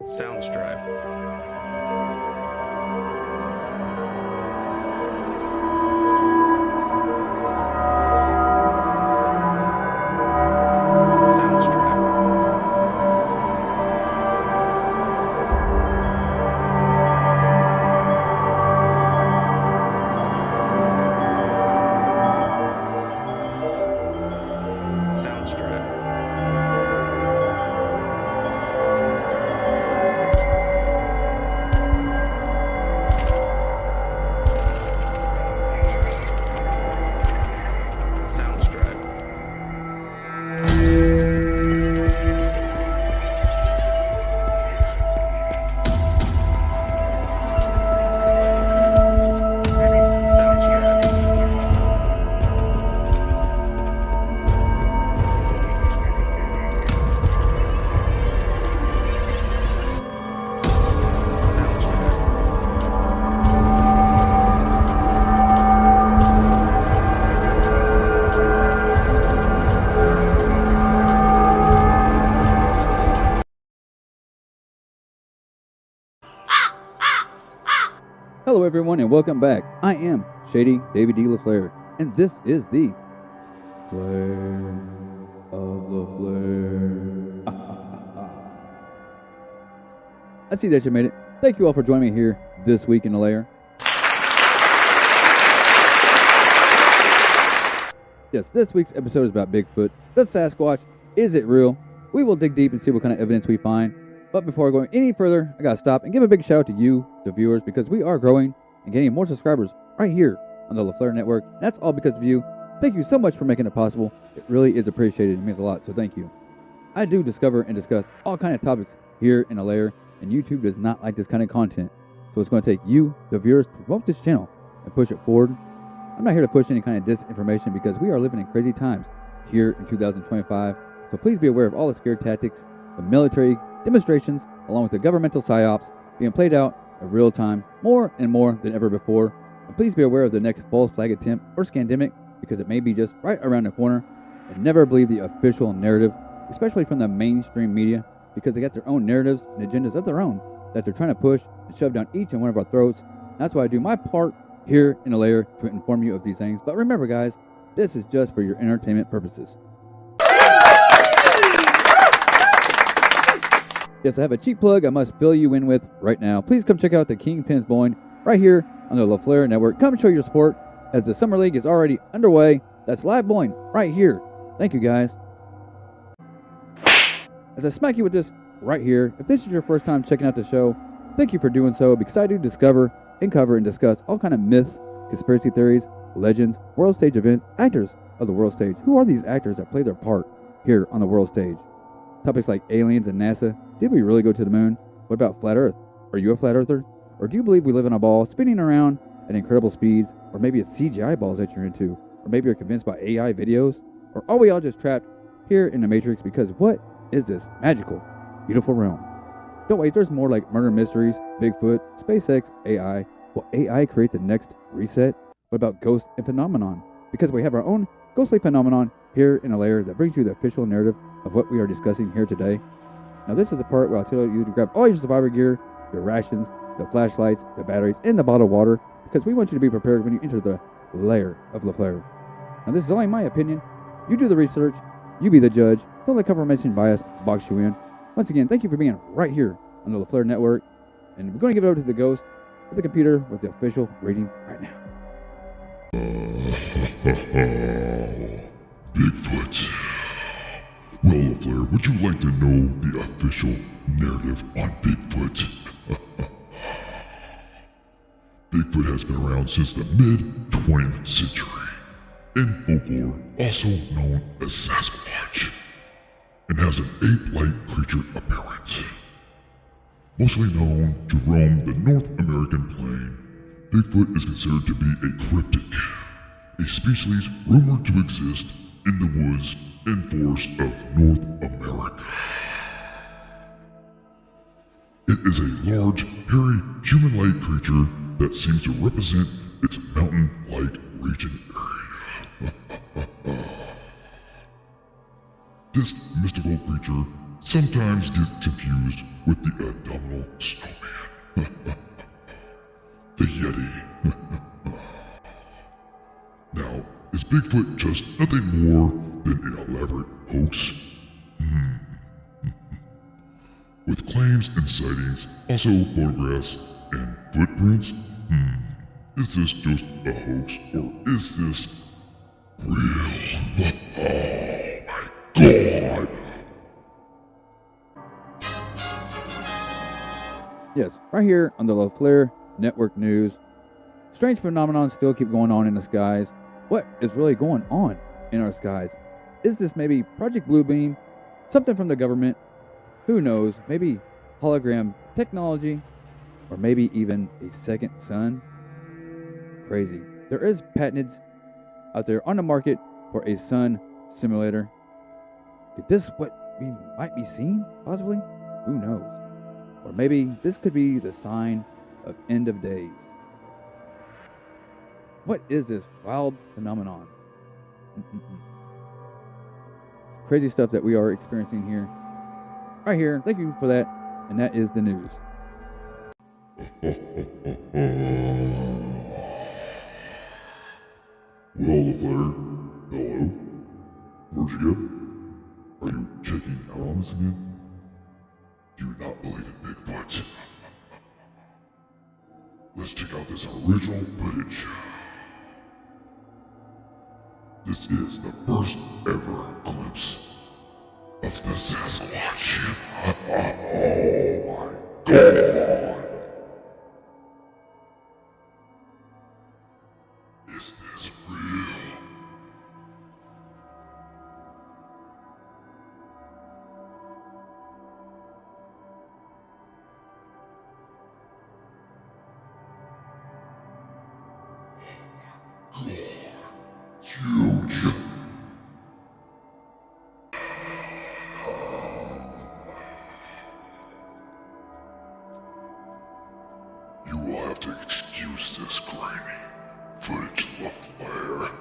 Soundstripe. Hello everyone and welcome back. I am Shady David D. LaFlair, and this is the Lair of LaFlair. I see that you made it. Thank you all for joining me here this week in the Lair. Yes, this week's episode is about Bigfoot, the Sasquatch. Is it real? We will dig deep and see what kind of evidence we find. But before going any further, I gotta stop and give a big shout out to you, the viewers, because we are growing and getting more subscribers right here on the LaFlair Network. That's all because of you. Thank you so much for making it possible. It really is appreciated. It means a lot, so thank you. I do discover and discuss all kind of topics here in the Lair, and YouTube does not like this kind of content. So it's going to take you, the viewers, to promote this channel and push it forward. I'm not here to push any kind of disinformation because we are living in crazy times here in 2025. So please be aware of all the scare tactics, the military demonstrations, along with the governmental psyops being played out in real time more and more than ever before. And please be aware of the next false flag attempt or scandemic because it may be just right around the corner. And never believe the official narrative, especially from the mainstream media, because they got their own narratives and agendas of their own that they're trying to push and shove down each and one of our throats. That's why I do my part here in the Lair to inform you of these things. But remember guys, this is just for your entertainment purposes. Yes, I have a cheap plug I must fill you in with right now. Please come check out the Kingpin's Bowling right here on the LaFlair Network. Come show your support as the Summer League is already underway. That's live bowling right here. Thank you, guys. As I smack you with this right here, if this is your first time checking out the show, thank you for doing so because I do discover and cover and discuss all kind of myths, conspiracy theories, legends, world stage events, actors of the world stage. Who are these actors that play their part here on the world stage? Topics like aliens and NASA. Did we really go to the moon? What about flat Earth? Are you a flat earther? Or do you believe we live in a ball spinning around at incredible speeds? Or maybe it's CGI balls that you're into? Or maybe you're convinced by AI videos? Or are we all just trapped here in the Matrix? Because what is this magical, beautiful realm? Don't wait, there's more like murder mysteries, Bigfoot, SpaceX, AI. Will AI create the next reset? What about ghost and phenomenon? Because we have our own ghostly phenomenon here in a Lair that brings you the official narrative of what we are discussing here today. Now this is the part where I'll tell you to grab all your survivor gear, your rations, the flashlights, the batteries, and the bottled water, because we want you to be prepared when you enter the Lair of LaFlair. Now this is only my opinion. You do the research, you be the judge, don't let confirmation bias box you in. Once again, thank you for being right here on the LaFlair Network, and we're going to give it over to the ghost of the computer with the official rating right now. Bigfoot. Well, LaFlair, would you like to know the official narrative on Bigfoot? Bigfoot has been around since the mid-20th century, in folklore also known as Sasquatch, and has an ape-like creature appearance. Mostly known to roam the North American plain, Bigfoot is considered to be a cryptid, a species rumored to exist in the woods and forests of North America. It is a large, hairy, human-like creature that seems to represent its mountain-like region area. This mystical creature sometimes gets confused with the Abominable Snowman. The Yeti. Now, is Bigfoot just nothing more than an elaborate hoax? With claims and sightings, also photographs and footprints? Is this just a hoax, or is this real? Oh my god! Yes, right here on the LaFlair Network News. Strange phenomenon still keep going on in the skies. What is really going on in our skies? Is this maybe Project Bluebeam? Something from the government? Who knows? Maybe hologram technology? Or maybe even a second sun? Crazy. There is patents out there on the market for a sun simulator. Is this what we might be seeing? Possibly? Who knows? Or maybe this could be the sign of end of days. What is this wild phenomenon? Crazy stuff that we are experiencing here. Right here. Thank you for that. And that is the news. Well, LaFlair, hello? Where'd you go? Are you checking out on us again? Do you not believe in Bigfoot? Let's check out this original footage. This is the first ever glimpse of the Sasquatch. Oh my god! Is this real? Huge. You will have to excuse this grainy footage, LaFlair.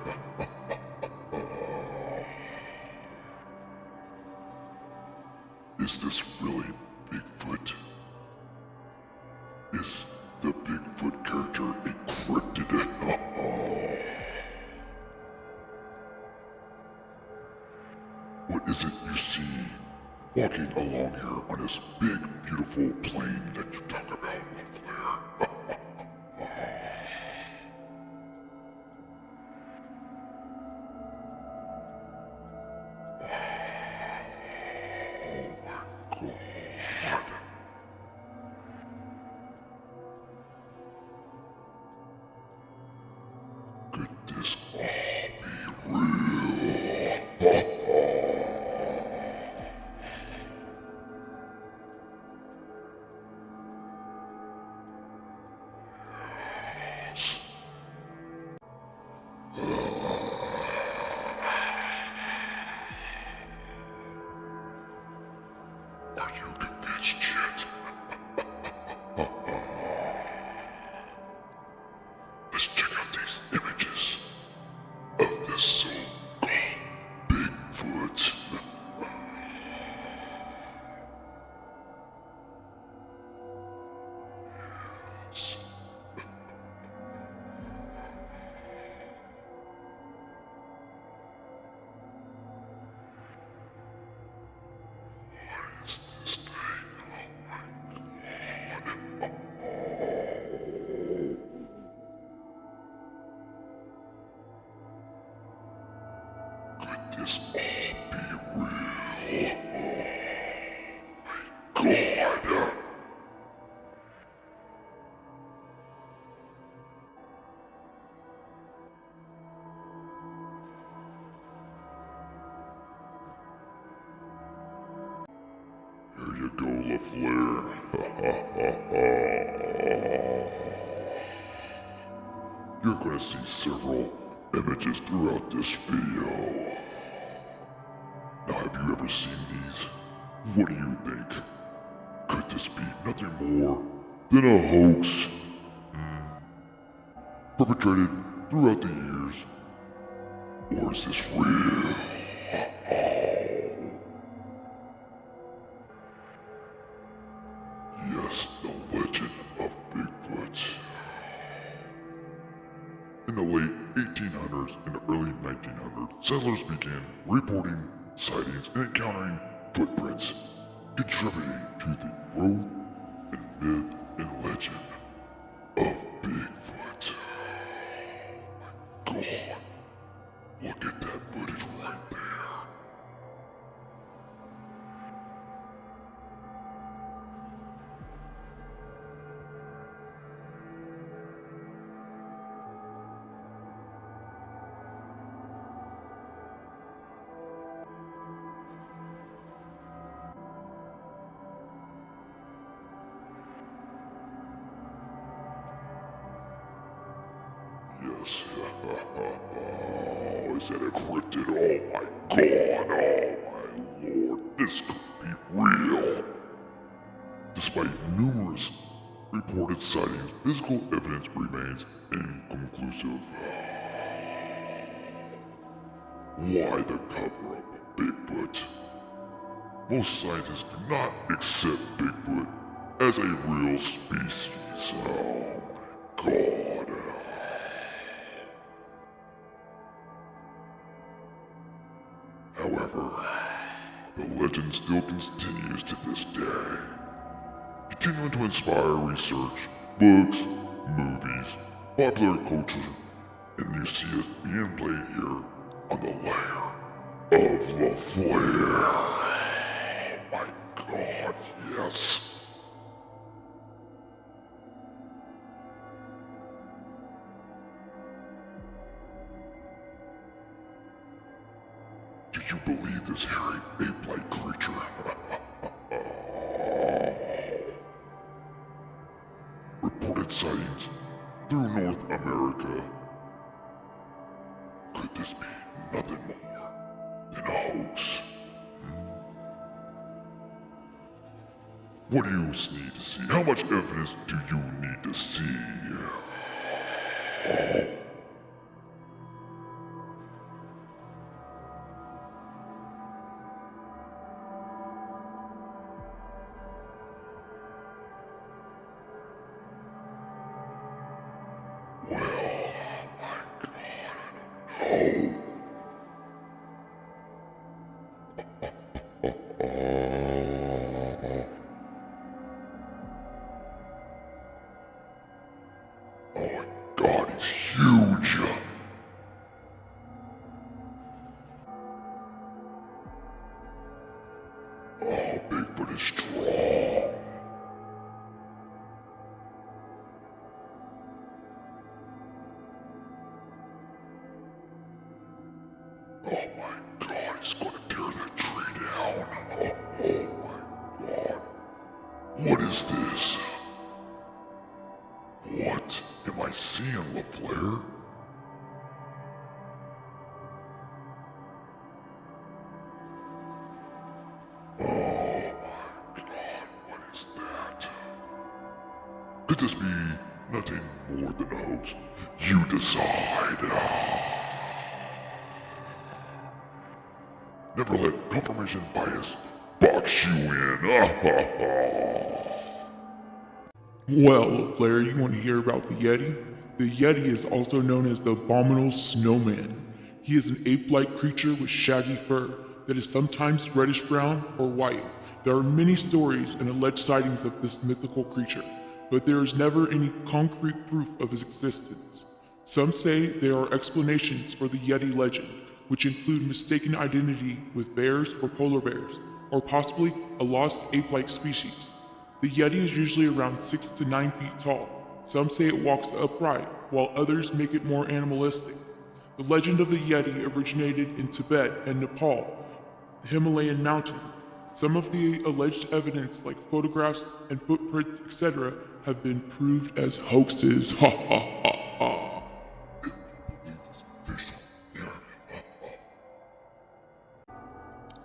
Is this really Bigfoot? Is the Bigfoot character a cryptid? What is it you see walking along here on this big, beautiful plane that you talk about, LaFlair? Oh my god. Could this all be real? Are you convinced yet? Let's check out these images of this so-called Bigfoot. Yes. What is this thing? Oh my god. Could this all be real? Oh my god. Here you go, LaFlair. You're gonna see several images throughout this video. Now, have you ever seen these? What do you think? Could this be nothing more than a hoax? Perpetrated throughout the years? Or is this real? Yes, the legend of Bigfoot. In the late 1800s and early 1900s, settlers began reporting sightings and encountering footprints, contributing to the growth and myth and legend of Bigfoot. Oh my God, look at that footage right there. Yes. Oh, is that a cryptid? Oh my God. Oh my Lord. This could be real. Despite numerous reported sightings, physical evidence remains inconclusive. Why the cover-up of Bigfoot? Most scientists do not accept Bigfoot as a real species. Oh my God. However, the legend still continues to this day, continuing to inspire research, books, movies, popular culture, and you see it being played here on the Lair of LaFlair. Oh my God, yes. Do you believe this hairy ape-like creature? Reported sightings through North America. Could this be nothing more than a hoax? What do you need to see? How much evidence do you need to see? Oh. Well, my God, no. Oh my God, he's huge. Oh, Bigfoot is strong. Oh my God, he's gonna tear that tree down. Oh my God. What is this? What am I seeing, LaFlair? Oh my God, what is that? Could this be nothing more than a hoax? You decide. Never let confirmation bias box you in. Well, LaFlair, you want to hear about the Yeti? The Yeti is also known as the Abominable Snowman. He is an ape-like creature with shaggy fur that is sometimes reddish-brown or white. There are many stories and alleged sightings of this mythical creature, but there is never any concrete proof of his existence. Some say there are explanations for the Yeti legend, which include mistaken identity with bears or polar bears, or possibly a lost ape-like species. The Yeti is usually around 6 to 9 feet tall. Some say it walks upright, while others make it more animalistic. The legend of the Yeti originated in Tibet and Nepal, the Himalayan mountains. Some of the alleged evidence, like photographs and footprints, etc., have been proved as hoaxes. Ha ha ha ha.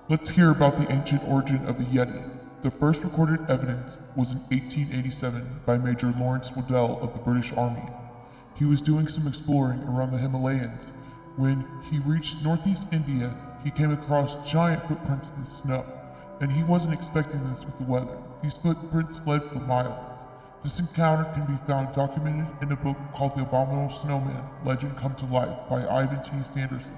Let's hear about the ancient origin of the Yeti. The first recorded evidence was in 1887 by Major Lawrence Waddell of the British Army. He was doing some exploring around the Himalayas. When he reached northeast India, he came across giant footprints in the snow, and he wasn't expecting this with the weather. these footprints led for miles. This encounter can be found documented in a book called The Abominable Snowman, Legend Come to Life by Ivan T. Sanderson.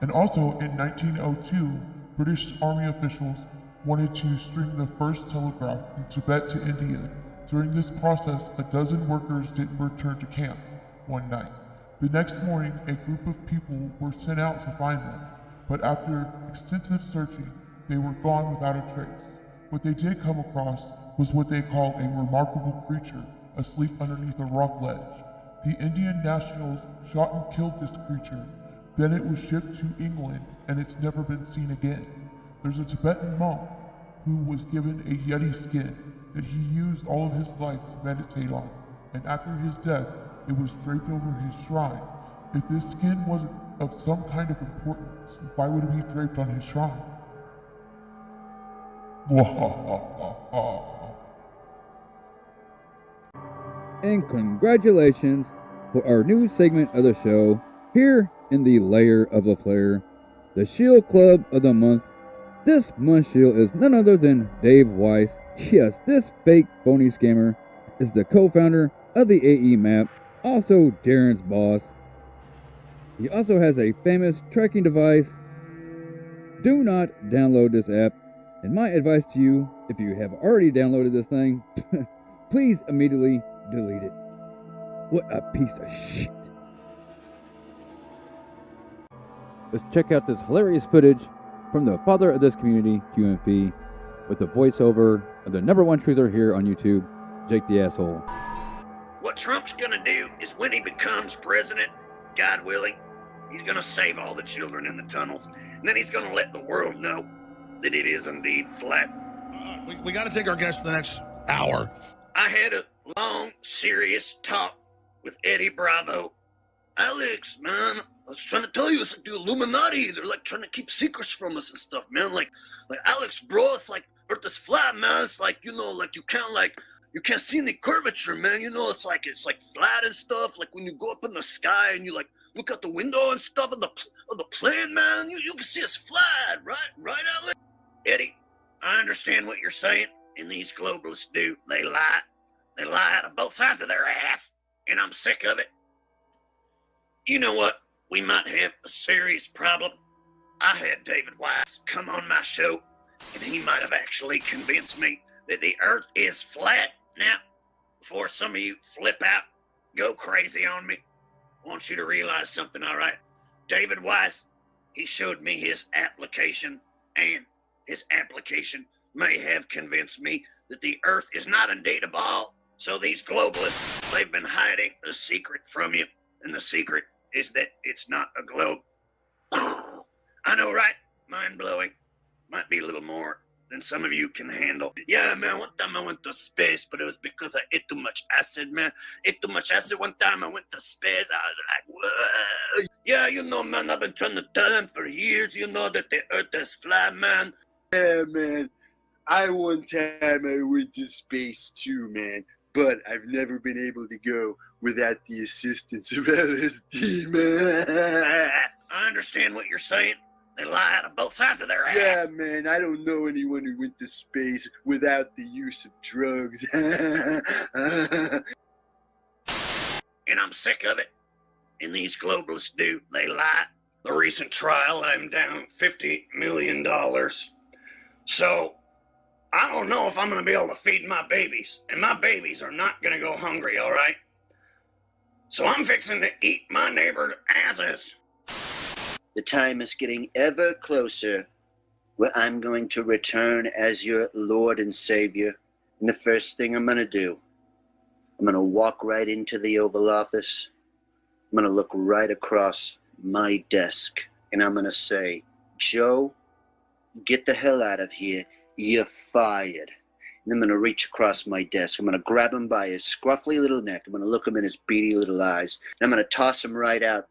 And also in 1902, British Army officials wanted to string the first telegraph from Tibet to India. During this process, a dozen workers didn't return to camp one night. The next morning, a group of people were sent out to find them, but after extensive searching, they were gone without a trace. What they did come across was what they called a remarkable creature asleep underneath a rock ledge. The Indian nationals shot and killed this creature. Then it was shipped to England, and it's never been seen again. There's a Tibetan monk who was given a Yeti skin that he used all of his life to meditate on, and after his death, it was draped over his shrine. If this skin wasn't of some kind of importance, why would it be draped on his shrine? And congratulations for our new segment of the show here in the Lair of LaFlair, the Shield Club of the Month. This month's shield is none other than Dave Weiss. Yes, this fake phony scammer is the co-founder of the AE map, also Darren's boss. He also has a famous tracking device. Do not download this app. And my advice to you, if you have already downloaded this thing, please immediately delete it. What a piece of shit. Let's check out this hilarious footage from the father of this community, QMP, with the voiceover of the #1 truther here on YouTube, Jake the Asshole. What Trump's gonna do is when he becomes president, God willing, he's gonna save all the children in the tunnels, and then he's gonna let the world know that it is indeed flat. We got to take our guest the next hour. I had a long, serious talk with Eddie Bravo. Alex, man, I was trying to tell you, it's like the Illuminati. They're like trying to keep secrets from us and stuff, man. Like Alex, bro, it's like Earth is flat, man. It's like, you know, like you can't see any curvature, man. You know, it's like flat and stuff. Like when you go up in the sky and you like look out the window and stuff of the plane, man, you can see it's flat, right, Alex? Eddie, I understand what you're saying, and these globalists do. They lie. They lie out of both sides of their ass, and I'm sick of it. You know what? We might have a serious problem. I had David Weiss come on my show, and he might have actually convinced me that the earth is flat. Now, before some of you flip out, go crazy on me, I want you to realize something, all right? David Weiss, he showed me his application, and his application may have convinced me that the earth is not indeed a ball. So these globalists, they've been hiding a secret from you, and the secret is that it's not a globe. I know, right? Mind-blowing. Might be a little more than some of you can handle. Yeah, man, one time I went to space, but it was because I ate too much acid, man. Ate too much acid one time, I went to space. I was like, whoa. Yeah, you know, man, I've been trying to tell them for years, you know, that the earth is flat, man. Yeah, man. One time I went to space too, man. But I've never been able to go without the assistance of LSD, man. I understand what you're saying. They lie out of both sides of their ass. Yeah, man, I don't know anyone who went to space without the use of drugs. And I'm sick of it. And these globalists do. They lie. The recent trial, I'm down $50 million. So, I don't know if I'm going to be able to feed my babies. And my babies are not going to go hungry, all right? So I'm fixing to eat my neighbor's asses. The time is getting ever closer where I'm going to return as your Lord and Savior. And the first thing I'm going to do, I'm going to walk right into the Oval Office. I'm going to look right across my desk. And I'm going to say, Joe, get the hell out of here. You're fired. And I'm going to reach across my desk. I'm going to grab him by his scruffy little neck. I'm going to look him in his beady little eyes. And I'm going to toss him right out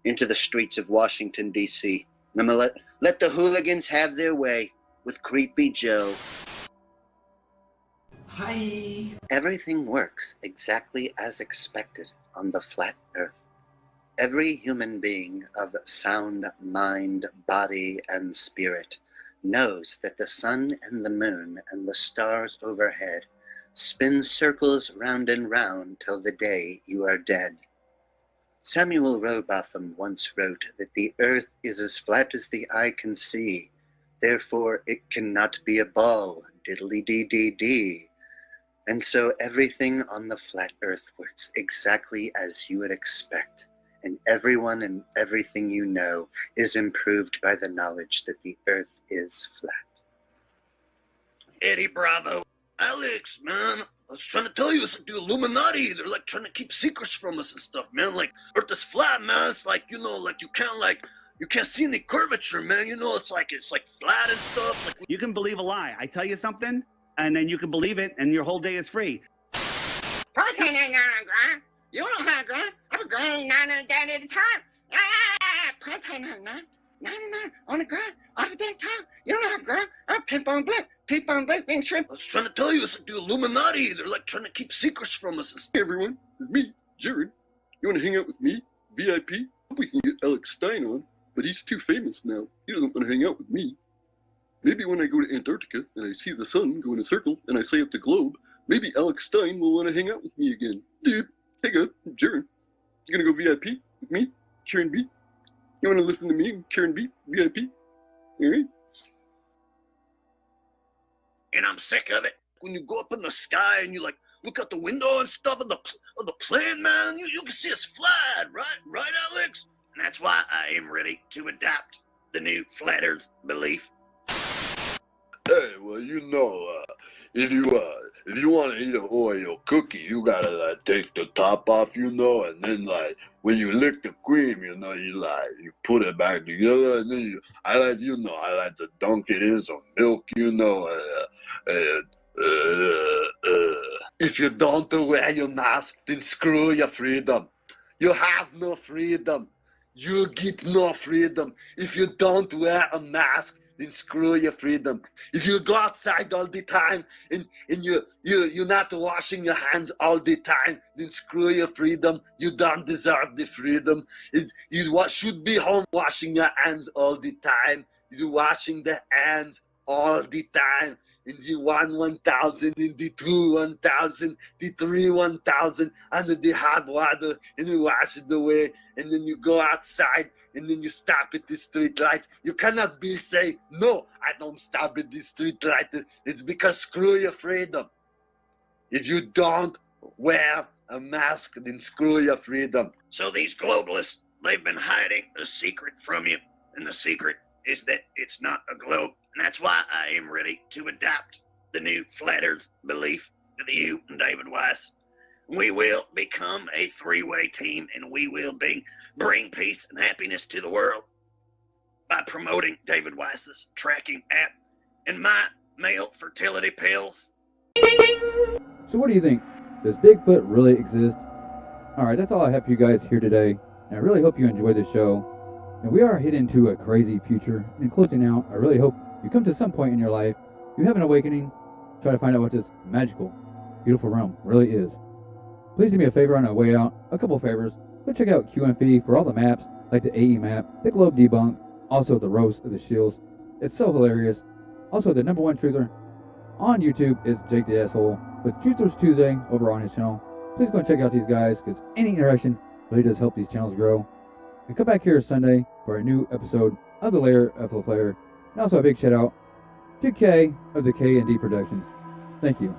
into the streets of Washington, D.C. And I'm going to let the hooligans have their way with Creepy Joe. Hi. Everything works exactly as expected on the flat earth. Every human being of sound mind, body, and spirit knows that the sun and the moon and the stars overhead spin circles round and round till the day you are dead. Samuel Rowbotham once wrote that the earth is as flat as the eye can see, therefore it cannot be a ball, diddly-dee-dee-dee. And so everything on the flat earth works exactly as you would expect, and everyone and everything you know is improved by the knowledge that the earth is flat. Eddie Bravo. Alex, man, I was trying to tell you, it's like the Illuminati. They're like trying to keep secrets from us and stuff, man. Like, Earth is flat, man. It's like, you know, like you can't see any curvature, man. You know, it's like flat and stuff. Like, you can believe a lie. I tell you something, and then you can believe it, and your whole day is free. Protein ain't not on ground. You don't have ground. I'm going 9 a day at a time. Protein ain't not. 99 on the ground. Off a day time. You don't have ground. I'm pimp on blip. Pimp on blip being shrimp. I was trying to tell you, it's like the Illuminati. They're like trying to keep secrets from us and stuff. Hey everyone, it's me, Jared. You want to hang out with me, VIP? Hope we can get Alex Stein on, but he's too famous now. He doesn't want to hang out with me. Maybe when I go to Antarctica and I see the sun go in a circle and I say up the globe, maybe Alex Stein will want to hang out with me again. Dude, hey guys, I'm Jared. You gonna go VIP with me, Karen B? You want to listen to me and Karen B, VIP? Alright. And I'm sick of it. When you go up in the sky and you like look out the window and stuff of the plane, man, you can see us flat, right, Alex? And that's why I am ready to adopt the new flat Earth belief. Hey, well, you know, if you want to eat an Oreo cookie, you gotta take the top off, you know, and then when you lick the cream, you know, you put it back together, and then I like to dunk it in some milk, you know. If you don't wear your mask, then screw your freedom. You have no freedom. You get no freedom. If you don't wear a mask, then screw your freedom. If you go outside all the time and you're not washing your hands all the time, then screw your freedom. You don't deserve the freedom. You should be home washing your hands all the time. You're washing the hands all the time. In the 1,000, in the 2,000, the 3,000, under the hot water, and you wash it away, and then you go outside, and then you stop at the street light. You cannot say, no, I don't stop at the street light. It's because screw your freedom. If you don't wear a mask, then screw your freedom. So these globalists, they've been hiding a secret from you, and the secret is that it's not a globe. And that's why I am ready to adopt the new flat Earth belief with you and David Weiss. We will become a three-way team, and we will bring peace and happiness to the world by promoting David Weiss's tracking app and my male fertility pills. So what do you think? Does Bigfoot really exist? Alright, that's all I have for you guys here today. And I really hope you enjoyed the show. And we are heading to a crazy future. And in closing out, I really hope you come to some point in your life, you have an awakening, try to find out what this magical, beautiful realm really is. Please do me a favor on our way out, a couple favors. Go check out QMP for all the maps, like the AE map, the Globe Debunk, also the Roast of the Shields. It's so hilarious. Also, the #1 truther on YouTube is Jake the Asshole, with Truthers Tuesday over on his channel. Please go and check out these guys, because any interaction really does help these channels grow. And come back here Sunday for a new episode of the Lair of LaFlair. And also a big shout out to K of the K&D Productions. Thank you.